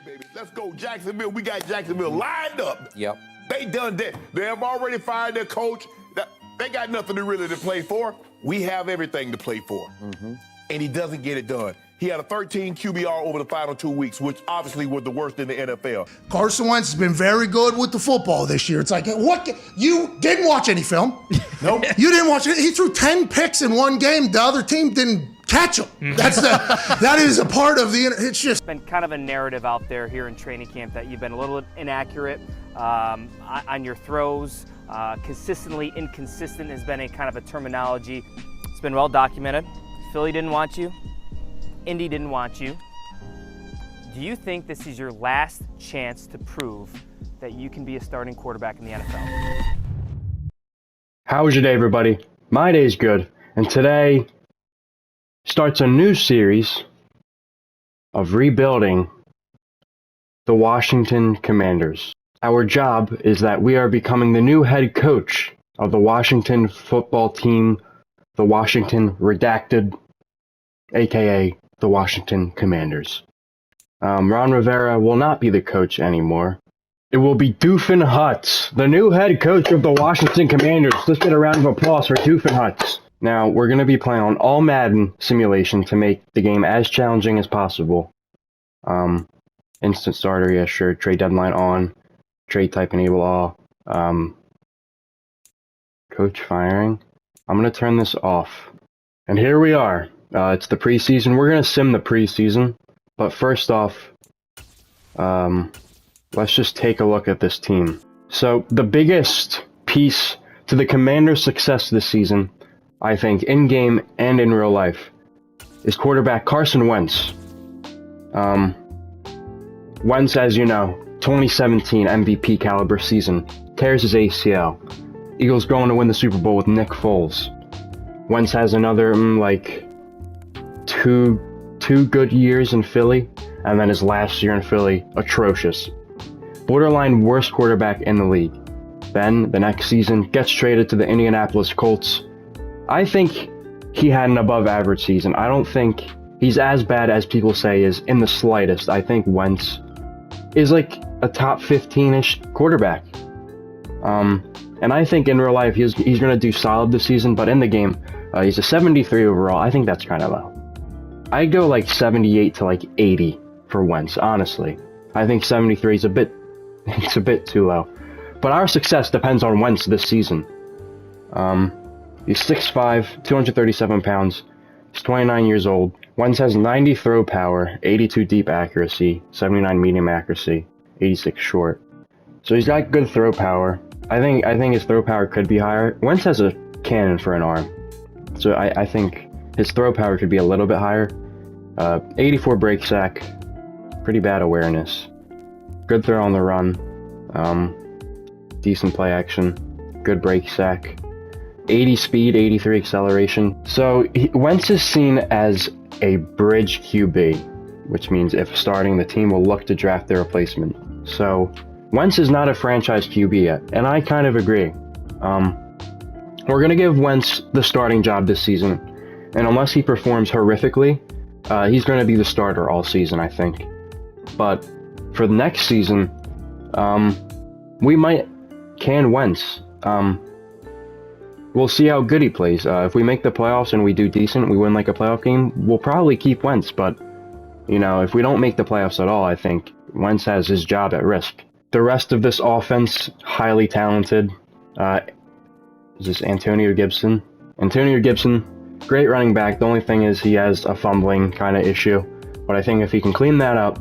baby. Let's go Jacksonville. We got Jacksonville lined up. Yep. They done that. They have already fired their coach. They got nothing to really to play for. We have everything to play for. Mm-hmm. And he doesn't get it done. He had a 13 QBR over the final 2 weeks, which obviously was the worst in the NFL. Carson Wentz has been very good with the football this year. It's like, what? You didn't watch any film. Nope. You didn't watch it. He threw 10 picks in one game. The other team didn't catch him. That is a part of the, it's just. It's been kind of a narrative out there here in training camp that you've been a little inaccurate on your throws. Consistently inconsistent has been a kind of a terminology. It's been well documented. Philly didn't want you. Indy didn't want you. Do you think this is your last chance to prove that you can be a starting quarterback in the NFL? How was your day, everybody? My day's good, and today starts a new series of rebuilding the Washington Commanders. Our job is that we are becoming the new head coach of the Washington football team, the Washington Redacted, aka the Washington Commanders. Ron Rivera will not be the coach anymore. It will be Dugan Huts, the new head coach of the Washington Commanders. Let's get a round of applause for Dugan Huts. Now, we're going to be playing on all Madden simulation to make the game as challenging as possible. Instant starter, yeah, sure. Trade deadline on. Trade type enable all. Coach firing. I'm going to turn this off. And here we are. It's the preseason. We're going to sim the preseason. But first off, let's just take a look at this team. So the biggest piece to the Commanders' success this season, I think, in-game and in real life, is quarterback Carson Wentz. Wentz, as you know, 2017 MVP caliber season, tears his ACL. Eagles going to win the Super Bowl with Nick Foles. Wentz has another, two good years in Philly, and then his last year in Philly, atrocious. Borderline worst quarterback in the league. Then, the next season, gets traded to the Indianapolis Colts. I think he had an above average season. I don't think he's as bad as people say is in the slightest. I think Wentz is like a top 15-ish quarterback. And I think in real life he's going to do solid this season, but in the game, he's a 73 overall. I think that's kind of low. I'd go like 78 to like 80 for Wentz, honestly. I think 73 is it's a bit too low. But our success depends on Wentz this season. He's 6'5", 237 pounds. He's 29 years old. Wentz has 90 throw power, 82 deep accuracy, 79 medium accuracy, 86 short. So he's got good throw power. I think his throw power could be higher. Wentz has a cannon for an arm. So I think his throw power could be a little bit higher. 84 break sack, pretty bad awareness. Good throw on the run. Decent play action. Good break sack. 80 speed, 83 acceleration. So Wentz is seen as a bridge QB, which means if starting, the team will look to draft their replacement. So Wentz is not a franchise QB yet, and I kind of agree. We're going to give Wentz the starting job this season, and unless he performs horrifically, he's going to be the starter all season, I think. But for the next season, we might can Wentz. We'll see how good he plays. If we make the playoffs and we do decent, we win like a playoff game, we'll probably keep Wentz. But, if we don't make the playoffs at all, I think Wentz has his job at risk. The rest of this offense, highly talented. Is this Antonio Gibson? Antonio Gibson, great running back. The only thing is he has a fumbling kind of issue. But I think if he can clean that up,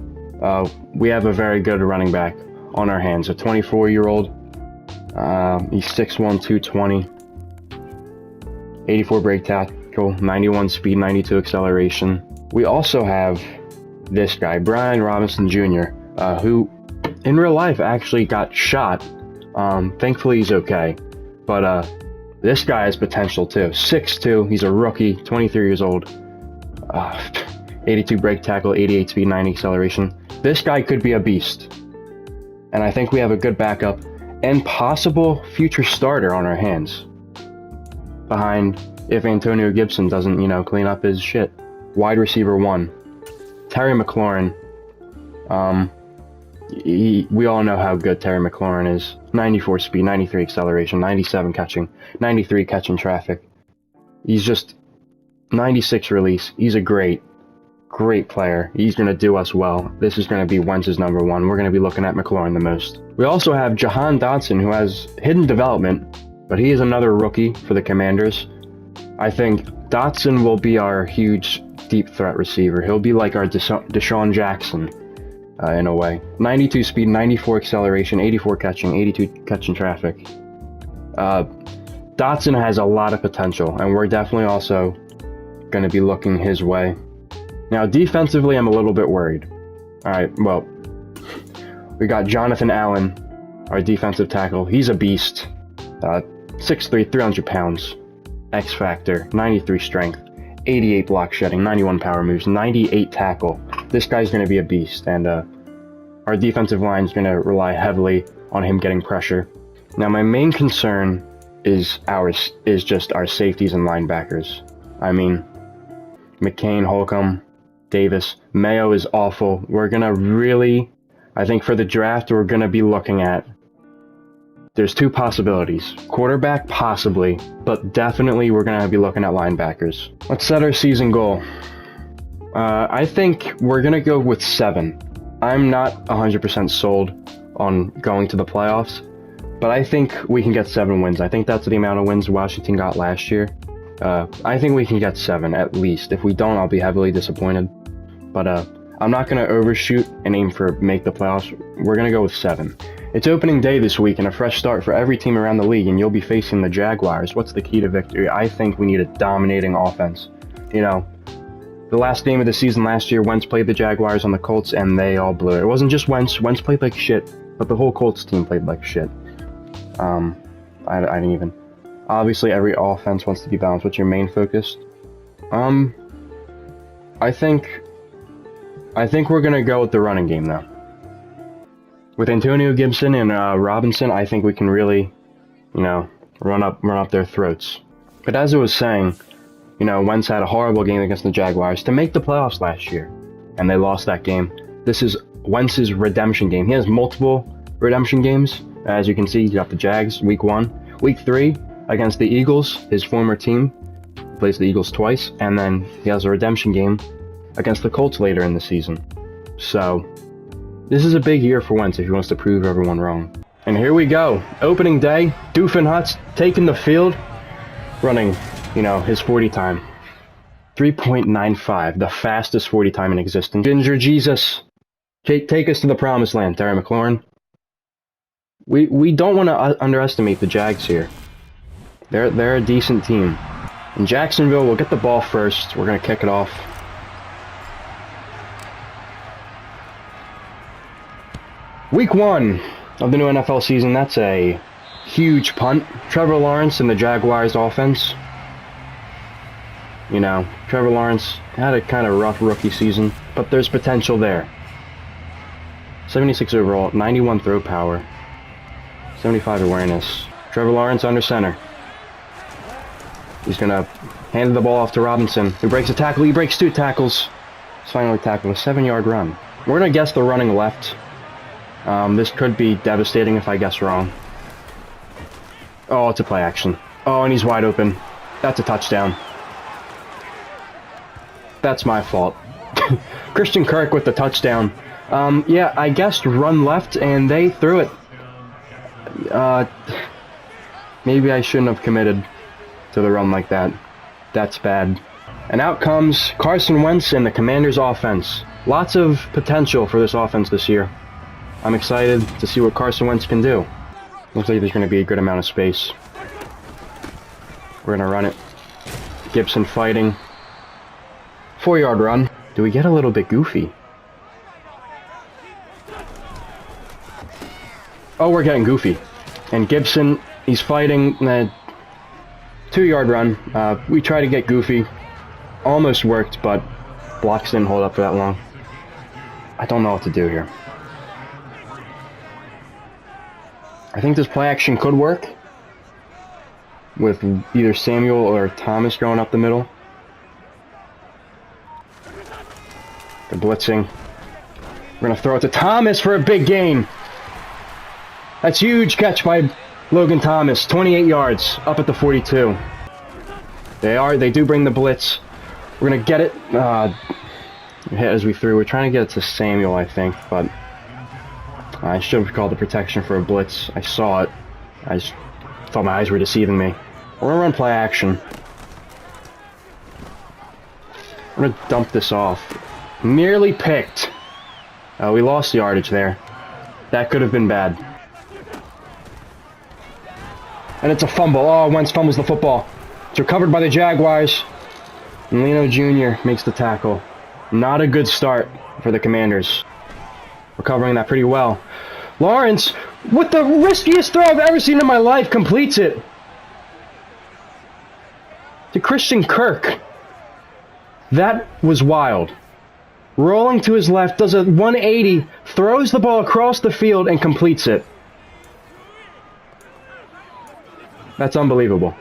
we have a very good running back on our hands. A 24-year-old. He's 6'1", 220. 84 break tackle, 91 speed, 92 acceleration. We also have this guy, Brian Robinson Jr., who in real life actually got shot. Thankfully he's okay. But this guy has potential too. 6'2", he's a rookie, 23 years old. 82 break tackle, 88 speed, 90 acceleration. This guy could be a beast. And I think we have a good backup and possible future starter on our hands. Behind if Antonio Gibson doesn't, clean up his shit. Wide receiver 1, Terry McLaurin. we all know how good Terry McLaurin is. 94 speed, 93 acceleration, 97 catching, 93 catching traffic. He's just 96 release. He's a great player. He's going to do us well. This is going to be Wentz's number one. We're going to be looking at McLaurin the most. We also have Jahan Dotson, who has hidden development, but he is another rookie for the Commanders. I think Dotson will be our huge deep threat receiver. He'll be like our Deshaun Jackson in a way. 92 speed, 94 acceleration, 84 catching, 82 catching traffic. Dotson has a lot of potential, and we're definitely also going to be looking his way. Now, defensively, I'm a little bit worried. All right, well, we got Jonathan Allen, our defensive tackle. He's a beast. 6'3", 300 pounds. X Factor, 93 strength, 88 block shedding, 91 power moves, 98 tackle. This guy's going to be a beast, and our defensive line is going to rely heavily on him getting pressure. Now, my main concern is just our safeties and linebackers. I mean, McCain, Holcomb, Davis, Mayo is awful. We're going to really, I think for the draft, we're going to be looking at, there's two possibilities. Quarterback, possibly, but definitely we're going to be looking at linebackers. Let's set our season goal. I think we're going to go with 7. I'm not 100% sold on going to the playoffs, but I think we can get 7 wins. I think that's the amount of wins Washington got last year. I think we can get 7 at least. If we don't, I'll be heavily disappointed. But I'm not going to overshoot and aim for make the playoffs. We're going to go with 7. It's opening day this week and a fresh start for every team around the league, and you'll be facing the Jaguars. What's the key to victory? I think we need a dominating offense. You know, the last game of the season last year, Wentz played the Jaguars on the Colts, and they all blew it. It wasn't just Wentz. Wentz played like shit, but the whole Colts team played like shit. I didn't even... Obviously, every offense wants to be balanced. What's your main focus? I think we're going to go with the running game, though. With Antonio Gibson and Robinson, I think we can really, you know, run up their throats. But as I was saying, you know, Wentz had a horrible game against the Jaguars to make the playoffs last year, and they lost that game. This is Wentz's redemption game. He has multiple redemption games. As you can see, he got the Jags week 1. Week 3, against the Eagles, his former team, plays the Eagles twice, and then he has a redemption game against the Colts later in the season. So, this is a big year for Wentz if he wants to prove everyone wrong. And here we go. Opening day, Dugan Huts taking the field, running, you know, his 40 time. 3.95, the fastest 40 time in existence. Ginger Jesus, take us to the promised land, Terry McLaurin. We don't want to underestimate the Jags here. They're a decent team. In Jacksonville, we'll get the ball first. We're going to kick it off. Week 1 of the new NFL season, that's a huge punt. Trevor Lawrence and the Jaguars offense. You know, Trevor Lawrence had a kind of rough rookie season, but there's potential there. 76 overall, 91 throw power, 75 awareness. Trevor Lawrence under center. He's going to hand the ball off to Robinson, who breaks a tackle. He breaks 2 tackles. He's finally tackled a 7-yard run. We're going to guess the running left. This could be devastating if I guess wrong. Oh, it's a play action. Oh, and he's wide open. That's a touchdown. That's my fault. Christian Kirk with the touchdown. Yeah, I guessed run left, and they threw it. Maybe I shouldn't have committed to the run like that. That's bad. And out comes Carson Wentz and the Commanders' offense. Lots of potential for this offense this year. I'm excited to see what Carson Wentz can do. Looks like there's going to be a good amount of space. We're going to run it. Gibson fighting. 4-yard run. Do we get a little bit goofy? Oh, we're getting goofy. And Gibson, he's fighting. 2-yard run. We try to get goofy. Almost worked, but blocks didn't hold up for that long. I don't know what to do here. I think this play action could work with either Samuel or Thomas going up the middle. They're blitzing. We're going to throw it to Thomas for a big gain. That's huge catch by Logan Thomas. 28 yards, up at the 42. They do bring the blitz. We're going to get it. Hit as we threw. We're trying to get it to Samuel, I think, but I should have called the protection for a blitz. I saw it. I just thought my eyes were deceiving me. We're going to run play action. I'm going to dump this off. Nearly picked. We lost the yardage there. That could have been bad. And it's a fumble. Oh, Wentz fumbles the football. It's recovered by the Jaguars. And Leno Jr. makes the tackle. Not a good start for the Commanders. Recovering that pretty well. Lawrence, with the riskiest throw I've ever seen in my life, completes it. To Christian Kirk. That was wild. Rolling to his left, does a 180, throws the ball across the field and completes it. That's unbelievable.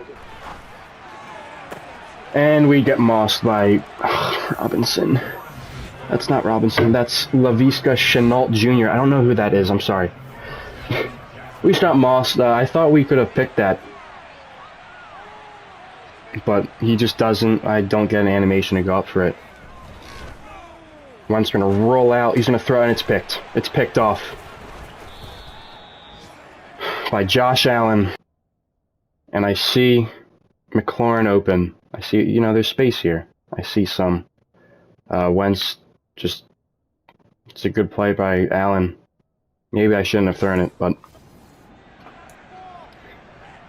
And we get mossed by Robinson. That's not Robinson, that's Laviska Chenault Jr. I don't know who that is, I'm sorry. We just got mossed. I thought we could have picked that. But he just doesn't. I don't get an animation to go up for it. One's going to roll out. He's going to throw, and it's picked. It's picked off by Josh Allen. And I see McLaurin open. I see, you know, there's space here. I see some. Wentz just, it's a good play by Allen. Maybe I shouldn't have thrown it, but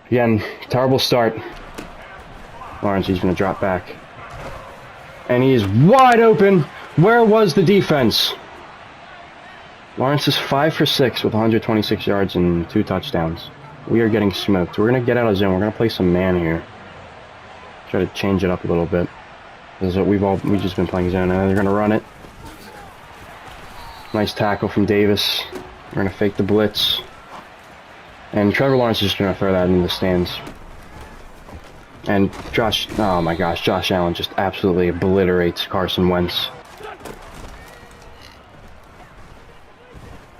again, terrible start. Lawrence, he's going to drop back. And he's wide open. Where was the defense? Lawrence is 5 for 6 with 126 yards and 2 touchdowns. We are getting smoked. We're going to get out of zone. We're going to play some man here. Try to change it up a little bit. This is what we've just been playing zone. And they're going to run it. Nice tackle from Davis. We're going to fake the blitz. And Trevor Lawrence is just going to throw that into the stands. And Josh, oh my gosh, Josh Allen just absolutely obliterates Carson Wentz.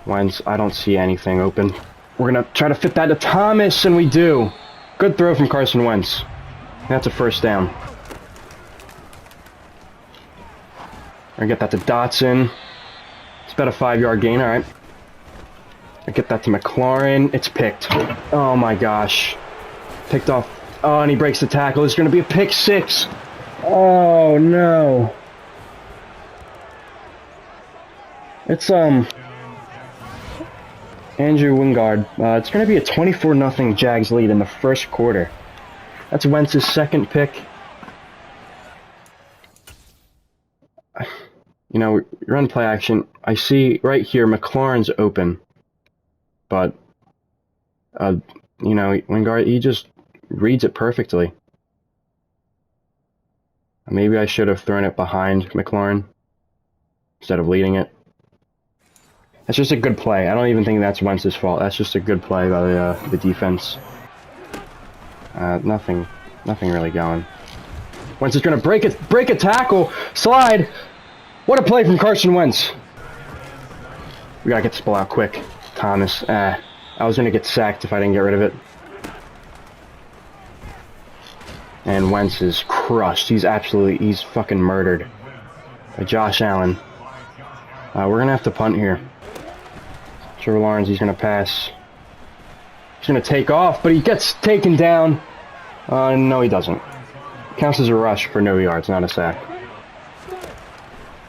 Wentz, I don't see anything open. We're going to try to fit that to Thomas, and we do. Good throw from Carson Wentz. That's a first down. We're going to get that to Dotson. It's about a 5-yard gain, all right. I get that to McLaurin. It's picked. Oh my gosh. Picked off. Oh, and he breaks the tackle. It's going to be a pick 6. Oh, no. It's, Andrew Wingard. It's going to be a 24-0 Jags lead in the first quarter. That's Wentz's second pick. You know, run play action. I see right here McLaurin's open. But, you know, Wingard, he just reads it perfectly. Maybe I should have thrown it behind McLaurin instead of leading it. That's just a good play. I don't even think that's Wentz's fault. That's just a good play by the defense. Nothing really going. Wentz is going to break a tackle, slide. What a play from Carson Wentz. We got to get this ball out quick. Thomas, I was going to get sacked if I didn't get rid of it. And Wentz is crushed. He's fucking murdered by Josh Allen. We're going to have to punt here. Trevor Lawrence, he's going to pass. He's going to take off, but he gets taken down. No, he doesn't. Counts as a rush for no yards, not a sack.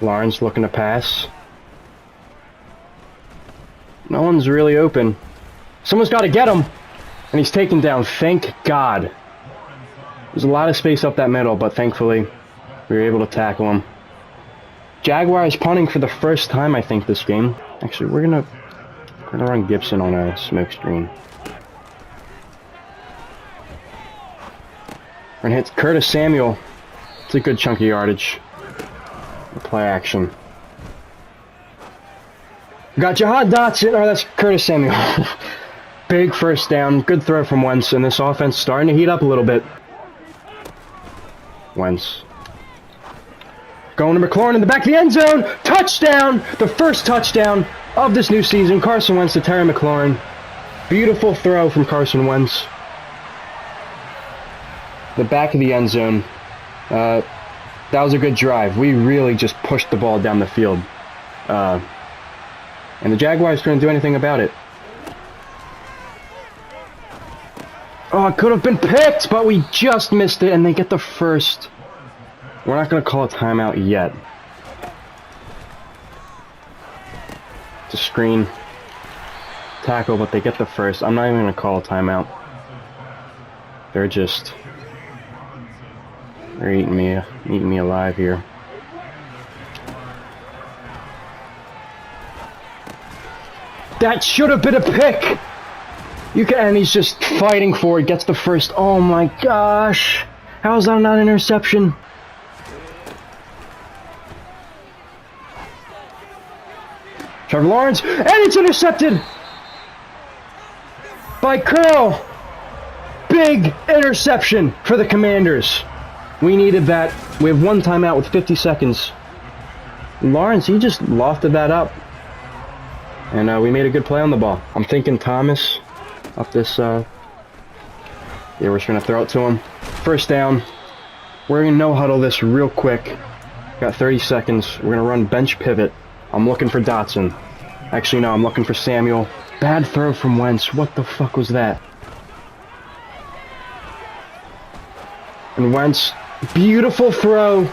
Lawrence looking to pass. No one's really open. Someone's got to get him. And he's taken down. Thank God. There's a lot of space up that middle, but thankfully we were able to tackle him. Jaguars punting for the first time, I think, this game. Actually, we're gonna run Gibson on a smoke screen. We're gonna hit Curtis Samuel. It's a good chunk of yardage. Play action. We got Jahan Dotson. Oh, that's Curtis Samuel. Big first down. Good throw from Wentz, and this offense starting to heat up a little bit. Wentz. Going to McLaurin in the back of the end zone. Touchdown! The first touchdown of this new season. Carson Wentz to Terry McLaurin. Beautiful throw from Carson Wentz. The back of the end zone. That was a good drive. We really just pushed the ball down the field. And the Jaguars couldn't do anything about it. Oh, it could have been picked, but we just missed it, and they get the first. We're not going to call a timeout yet. It's a screen tackle, but they get the first. I'm not even going to call a timeout. They're eating me alive here. That should have been a pick. And he's just fighting for it. Gets the first. Oh my gosh! How is that not an interception? Trevor Lawrence, and it's intercepted by Curl. Big interception for the Commanders. We needed that. We have one timeout with 50 seconds. Lawrence, he just lofted that up. And we made a good play on the ball. I'm thinking Thomas up this, yeah, we're just going to throw it to him. First down. We're going to no-huddle this real quick. Got 30 seconds. We're going to run bench pivot. I'm looking for Dotson. Actually, no, I'm looking for Samuel. Bad throw from Wentz. What the fuck was that? And Wentz, beautiful throw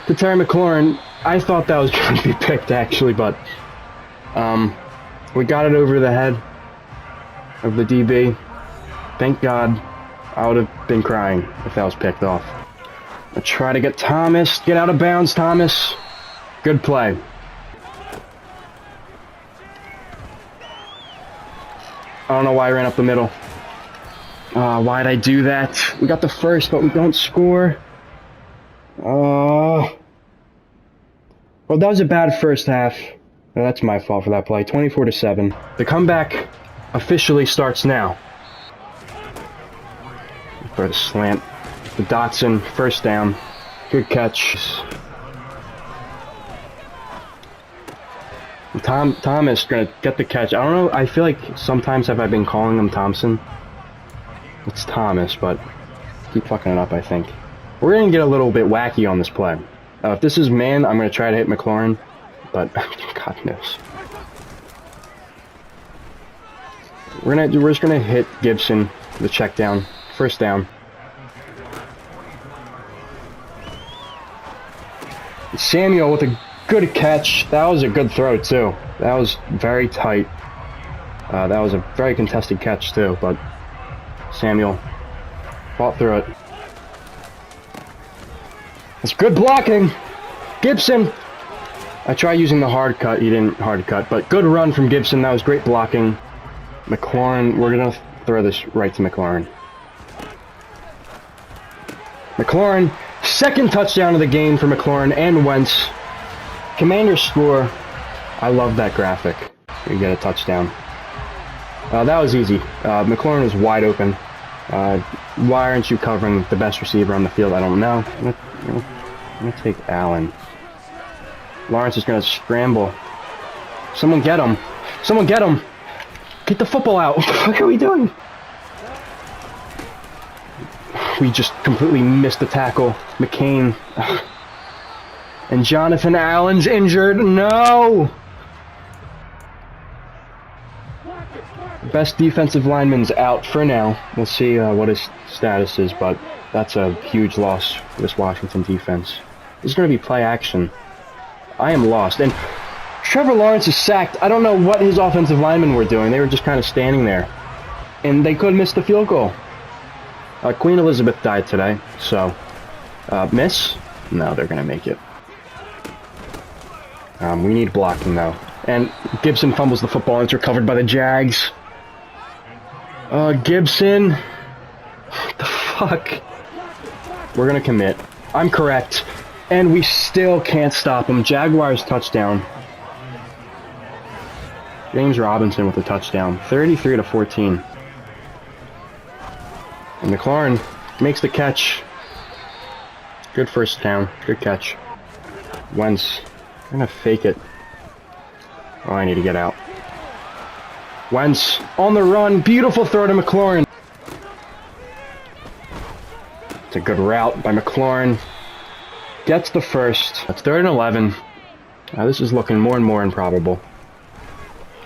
to Terry McLaurin. I thought that was going to be picked, actually, but we got it over the head of the DB. Thank God. I would have been crying if that was picked off. I try to get Thomas. Get out of bounds, Thomas. Good play. I don't know why I ran up the middle. Why'd I do that? We got the first, but we don't score. Well, that was a bad first half. That's my fault for that play. 24-7. The comeback officially starts now. For the slant. The Dotson, first down. Good catch. Thomas gonna get the catch. I don't know. I feel like sometimes have I been calling him Thompson. It's Thomas, but keep fucking it up, I think. We're gonna get a little bit wacky on this play. If this is man, I'm gonna try to hit McLaurin, but God knows. We're just gonna hit Gibson, the check down, first down. Samuel with a good catch. That was a good throw too. That was very tight. That was a very contested catch too, but Samuel fought through it. It's good blocking. Gibson. I tried using the hard cut. He didn't hard cut, but good run from Gibson. That was great blocking. McLaurin. We're gonna throw this right to McLaurin. McLaurin. Second touchdown of the game for McLaurin and Wentz. Commanders score. I love that graphic. We get a touchdown. That was easy. McLaurin was wide open. Why aren't you covering the best receiver on the field? I don't know. I'm gonna take Allen. Lawrence is gonna scramble. Someone get him. Someone get him. Get the football out. What are we doing? We just completely missed the tackle. McCain. And Jonathan Allen's injured. No! Best defensive lineman's out for now. We'll see what his status is, but that's a huge loss for this Washington defense. This is going to be play action. I am lost. And Trevor Lawrence is sacked. I don't know what his offensive linemen were doing. They were just kind of standing there. And they could miss the field goal. Queen Elizabeth died today, so miss? No, they're going to make it. We need blocking, though. And Gibson fumbles the football, and it's recovered by the Jags. Gibson. What the fuck? We're going to commit. I'm correct. And we still can't stop him. Jaguars touchdown. James Robinson with a touchdown. 33-14. And McLaurin makes the catch. Good first down. Good catch. Wentz. I'm gonna fake it. Oh, I need to get out. Wentz on the run. Beautiful throw to McLaurin. It's a good route by McLaurin. Gets the first. It's 3rd and 11. This is looking more and more improbable.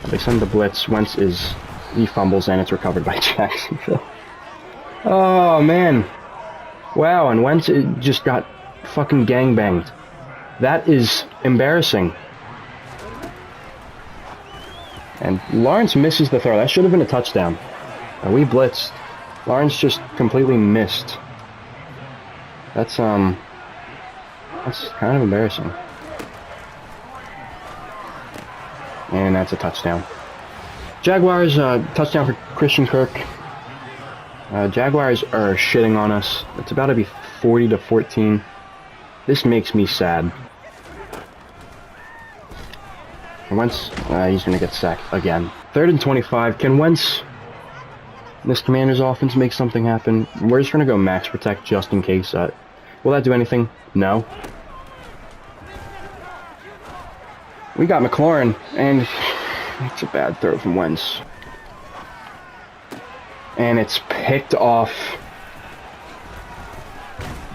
They send the blitz. Wentz he fumbles, and it's recovered by Jacksonville. Oh, man. Wow, and Wentz just got fucking gangbanged. That is embarrassing. And Lawrence misses the throw. That should have been a touchdown. We blitzed. Lawrence just completely missed. That's kind of embarrassing. And that's a touchdown. Jaguars, touchdown for Christian Kirk. Jaguars are shitting on us. It's about to be 40-14. This makes me sad. Wentz, he's going to get sacked again. 3rd and 25. Can Wentz, this Commanders offense, make something happen? We're just going to go max protect just in case. Will that do anything? No. We got McLaurin, and it's a bad throw from Wentz. And it's picked off.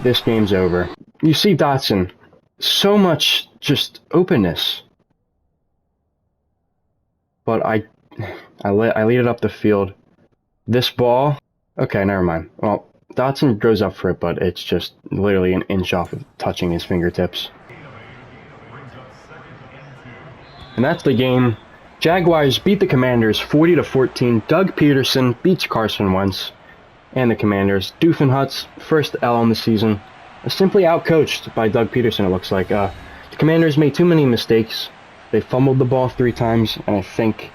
This game's over. You see Dotson. So much just openness. But I lead it up the field. This ball... Okay, never mind. Well, Dotson goes up for it, but it's just literally an inch off of touching his fingertips. And that's the game. Jaguars beat the Commanders 40-14. Doug Peterson beats Carson Wentz and the Commanders. Dugan Huts, first L on the season. Simply outcoached by Doug Peterson, it looks like. The Commanders made too many mistakes. They fumbled the ball 3 times, and I think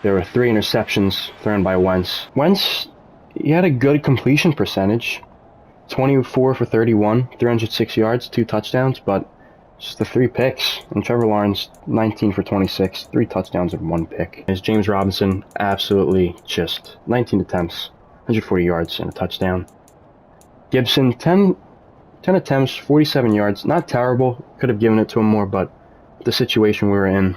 there were 3 interceptions thrown by Wentz. Wentz, he had a good completion percentage. 24 for 31, 306 yards, 2 touchdowns, but just the 3 picks. And Trevor Lawrence, 19 for 26, 3 touchdowns and 1 pick. As James Robinson, absolutely just 19 attempts, 140 yards and a touchdown. Gibson, 10 attempts, 47 yards. Not terrible. Could have given it to him more, but the situation we were in,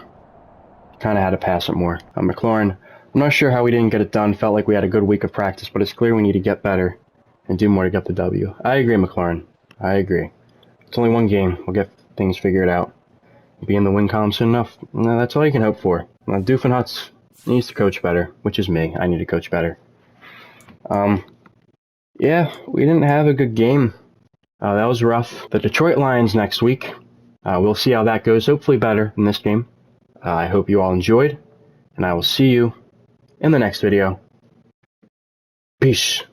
kind of had to pass it more. McLaurin, I'm not sure how we didn't get it done. Felt like we had a good week of practice, but it's clear we need to get better and do more to get the W. I agree, McLaurin. I agree. It's only 1 game. We'll get things figured out. Be in the win column soon enough. That's all you can hope for. Dugan Huts needs to coach better, which is me. I need to coach better. Yeah, we didn't have a good game. That was rough. The Detroit Lions next week. We'll see how that goes. Hopefully better than this game. I hope you all enjoyed, and I will see you in the next video. Peace.